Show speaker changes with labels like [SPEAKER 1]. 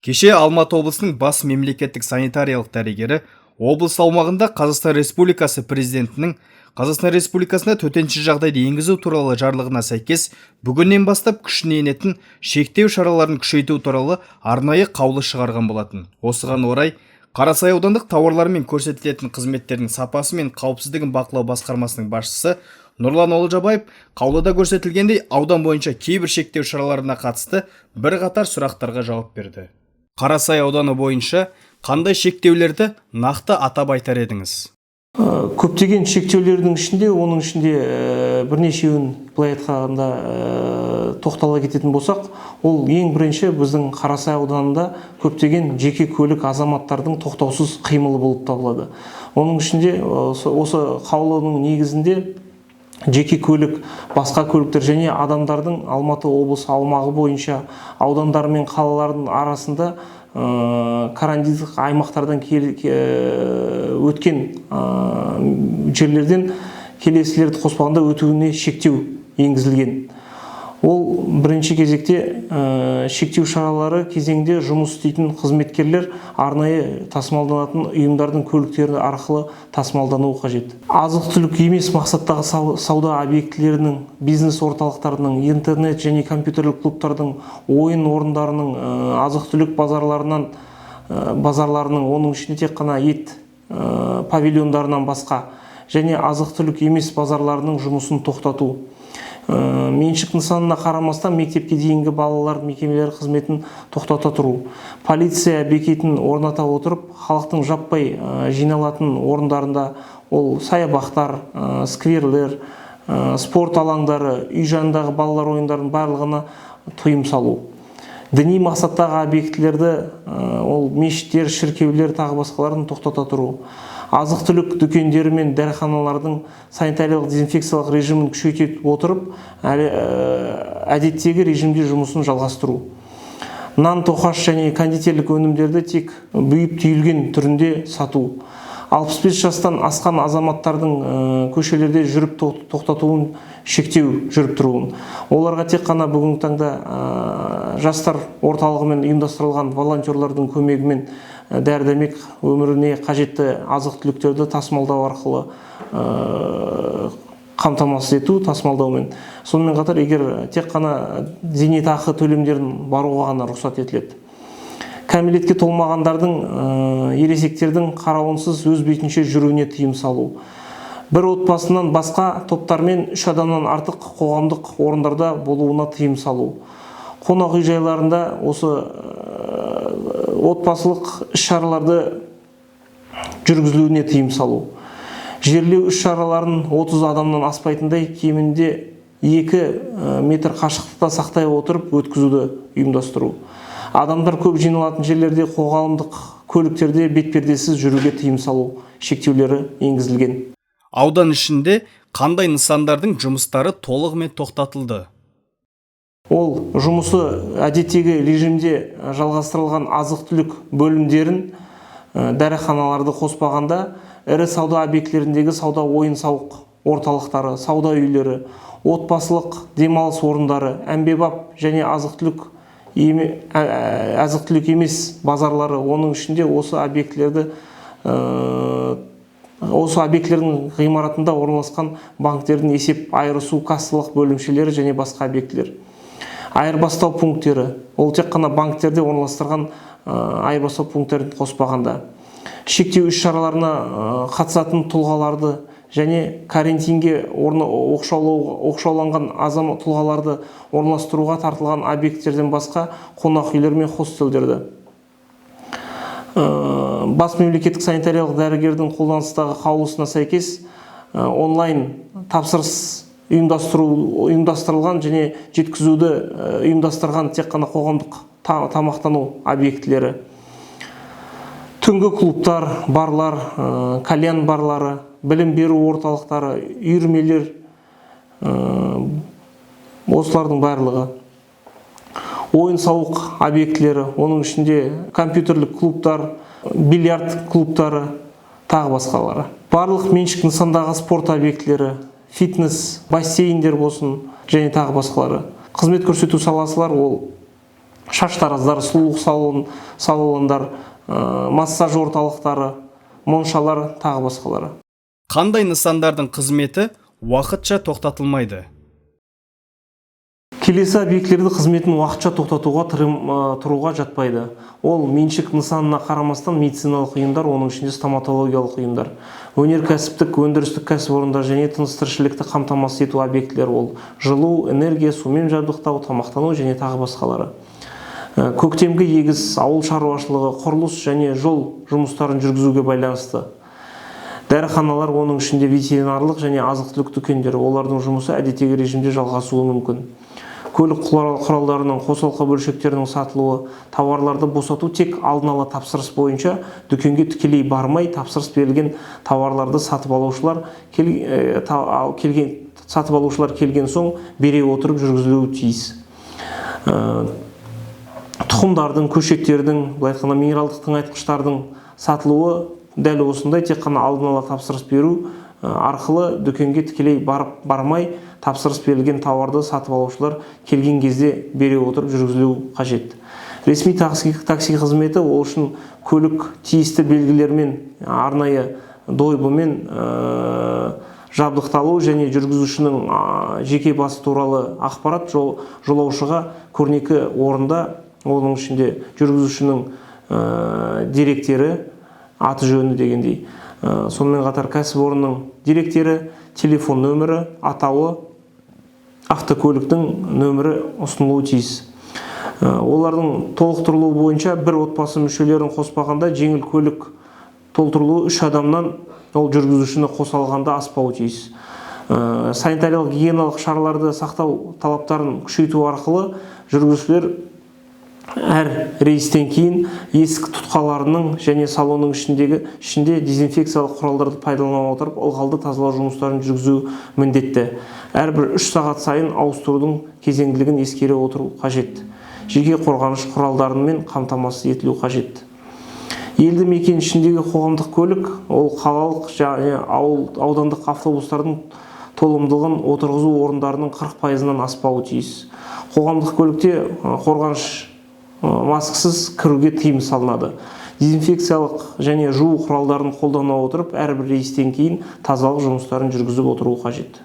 [SPEAKER 1] Кеше Алматы облысының бас мемлекеттік санитариялық дәрігері облыс аумағында Қазақстан Республикасы президентінің Қазақстан Республикасына төтенше жағдайды енгізу туралы жарлығына сәйкес бүгіннен бастап күшіне енетін шектеу шараларын күшейту туралы арнайы қаулы шығарған болатын. Осыған орай Қарасай аудандық тауарлар мен көрсетілетін қызметтердің сапасы мен қауіпсіздігін бақылау басқармасының басшысы Нұрлан Олжабаев қаулыда көрсетілгендей аудан бойынша кейбір шектеу шараларына қатысты бірқатар сұрақтарға жауап берді. Қарасай ауданы бойынша қандай шектеулерді нақты атап айтар едіңіз?
[SPEAKER 2] Көптеген шектеулердің ішінде, оның ішінде бірнешеуін былай айтқанда тоқтала кететін болсақ, ол ең бірінші біздің Қарасай ауданында көптеген жеке көлік азаматтардың тоқтаусыз қимылы болып табылады. Оның ішінде осы қаулының негізінде жеке көлік, басқа көліктер және адамдардың Алматы облысы аумағы бойынша аудандар мен қалалардың арасында карантиндік аймақтардан өткен жерлерден келесілерді қоспағанда өтуіне шектеу енгізілген. Ол бірінші кезекте шектеу шаралары кезеңде жұмыс істейтін қызметкерлер арнайы тасымалданатын ұйымдардың көліктері арқылы тасымалдануы қажет. Азық-түлік емес мақсаттағы сауда объектілерінің, бизнес орталықтарының, интернет және компьютерлік клубтардың, ойын орындарының, азық-түлік базарларының, оның ішінде тек қана ет павильондарынан басқа және азық-түлік емес базарларының жұмысын тоқтату. Меншік нысанына қарамастан мектепке дейінгі балалар мекемелері қызметін тоқтата тұру. Полиция бекетін орната отырып, халықтың жаппай жиналатын орындарында, ол саябақтар, скверлер, спорт алаңдары, үй жанындағы балалар ойындарын барлығына тыйым салу. Діни мақсаттағы объектілерді, ол мешіттер, шіркеулер тағы басқаларын тоқтата тұру. Азық-түлік дүкендері мен дәріханалардың санитариялық дезинфекциялық режимін күшейте отырып, әдеттегі режимде жұмысын жалғастыру. Нан, тоқаш және кондитерлік өнімдерді тек бұйып түйілген түрінде сату. 65 жастан асқан азаматтардың көшелерде жүріп тоқтатуын шектеу жүріп тұруын. Оларға тек қана бүгінгі таңда жастар орталығымен ұйымдастырылған волонтерлардың көмегімен дәрі-дәрмек өміріне қажетті азық-түліктерді тасымалдау арқылы қамтамасыз ету тасымалдаумен. Сонымен қатар, егер тек қана зейнетақы төлемдерін баруға ғана рұқсат етіледі. Кәмелетке толмағандардың, ересектердің қарауынсыз өз бетінше жүруіне тыйым салу. Бір отбасынан басқа топтармен 3 адамнан артық қоғамдық орындарда болуына тыйым салу. Қонақ үй жайларында осы отбасылық іс-шараларды жүргізілуіне тыйым салу. Жерлеу іс-шараларын 30 адамнан аспайтындай кемінде 2 метр қашықтықта сақтай отырып өткізуді ұйымдастыру. Адамдар көп жиналатын жерлерде қоғамдық көліктерде бетпердесіз жүруге тыйым салу шектеулері енгізілген.
[SPEAKER 1] Аудан ішінде қандай нысандардың жұмыстары толығымен тоқтатылды?
[SPEAKER 2] Ол жұмысы әдеттегі режимде жалғастырылған азық-түлік бөлімдерін, дәріханаларды қоспағанда, ірі сауда объектілеріндегі сауда ойын-сауық орталықтары, сауда үйлері, отбасылық демалыс орындары, әмбебап және азық-түлік емес базарлары, оның ішінде осы объектілердің ғимаратында орналасқан банктердің есеп айырысу кассалық бөлімшелері және басқа объектілер. Айырбастау пункттері, ол тек қана банктерде орналастырған айырбастау пункттерін қоспағанда. Шектеу іс-шараларына қатысатын тұлғаларды және карантинге оқшауланған азамат тұлғаларды орналастыруға тартылған объекттерден басқа қонақ үйлер мен хостелдерді. Бас мемлекеттік санитариялық дәрігердің қолданыстағы қаулысына сәйкес онлайн тапсырыс ұйымдастырылған және жеткізуді ұйымдастырған тек қана қоғамдық тамақтану объектілері. Түнгі клубтар, барлар, кальян барлары, білім беру орталықтары, үйірмелер, осылардың барлығы. Ойын-сауық объектілері, оның ішінде компьютерлік клубтар, бильярд клубтары, тағы басқалары. Барлық меншік нысандағы спорт объектілері, фитнес, бассейндер болсын және тағы басқалары. Қызмет көрсету саласылар ол шаштараздар, сұлулық салондар, массаж орталықтары, моншалар, тағы басқалары.
[SPEAKER 1] Қандай нысандардың қызметі уақытша тоқтатылмайды?
[SPEAKER 2] Келесі объектілерді қызметін уақытша тоқтатуға тұруға жатпайды. Ол меншік нысанына қарамастан медициналық ұйымдар, оның ішінде стоматологиялық ұйымдар, өнеркәсіптік, өндірістік кәсіпорындар және тыныс-тіршілікті қамтамасыз ету объектілері, ол жылу, энергия, сумен жабдықтау, тамақтану және тағы басқалары. Көктемгі егіс, ауыл шаруашылығы, құрылыс және жол жұмыстарын жүргізуге байланысты. Дәріханалар, оның ішінде ветеринарлық және азық-түлік дүкендері, олардың жұмысы әдеттегі режимде жалғасуы мүмкін. Көлік құралдарының қосалқы бөлшектерінің сатылуы, тауарларды босату тек алдын ала тапсырыс бойынша, дүкенге тікелей бармай тапсырыс берілген тауарларды сатып алушылар келген соң бере отырып жүргізілуі тиіс. Тұқымдардың, көшеттердің, былай айтқанда минералдық тыңайтқыштардың сатылуы дәл осындай, тек қана алдын ала тапсырыс беру арқылы дүкенге тікелей бармай тапсырыс берілген тауарды сатып алушылар келген кезде бере отырып жүргізілуі қажет. Ресми такси қызметі ол үшін көлік тиісті белгілермен, арнайы дойбымен жабдықталу және жүргізушінің жеке басы туралы ақпарат жолаушыға көрнекі орында, оның ішінде жүргізушінің деректері, аты жөні дегендей. Сонымен қатар кәсіпорынның деректері, телефон нөмірі, атауы, автокөліктің нөмірі ұсынылуы тиіс. Олардың толықтырылуы бойынша бір отбасы мүшелерін қоспағанда жеңіл көлік толтырылуы 3 адамнан ол жүргізушіні қоса алғанда аспауы тиіс. Санитариялық гигиеналық шараларды сақтау талаптарын күшейту арқылы жүргізушілер әр рейстен кейін есік тұтқаларының және салонның ішінде дезинфекциялық құралдарды пайдалана отырып ылғалды тазалау жұмыстарын жүргізу міндетті. Әрбір 3 сағат сайын ауыстырудың кезеңділігін ескере отыру қажет. Жеке қорғаныш құралдарымен қамтамасыз етілу қажет. Елді мекен ішіндегі қоғамдық көлік, ол қалалық және аудандық автобустардың толымдылығын отырғызу орындарының 40%-нан аспауы тиіс. Қоғамдық көлікте қорғаныш маскасыз кіруге тыйым салынады. Дезинфекциялық және жуу құралдарын қолдана отырып, әрбір рейстен кейін тазалық жұмыстарын жүргізіп отыру қажет.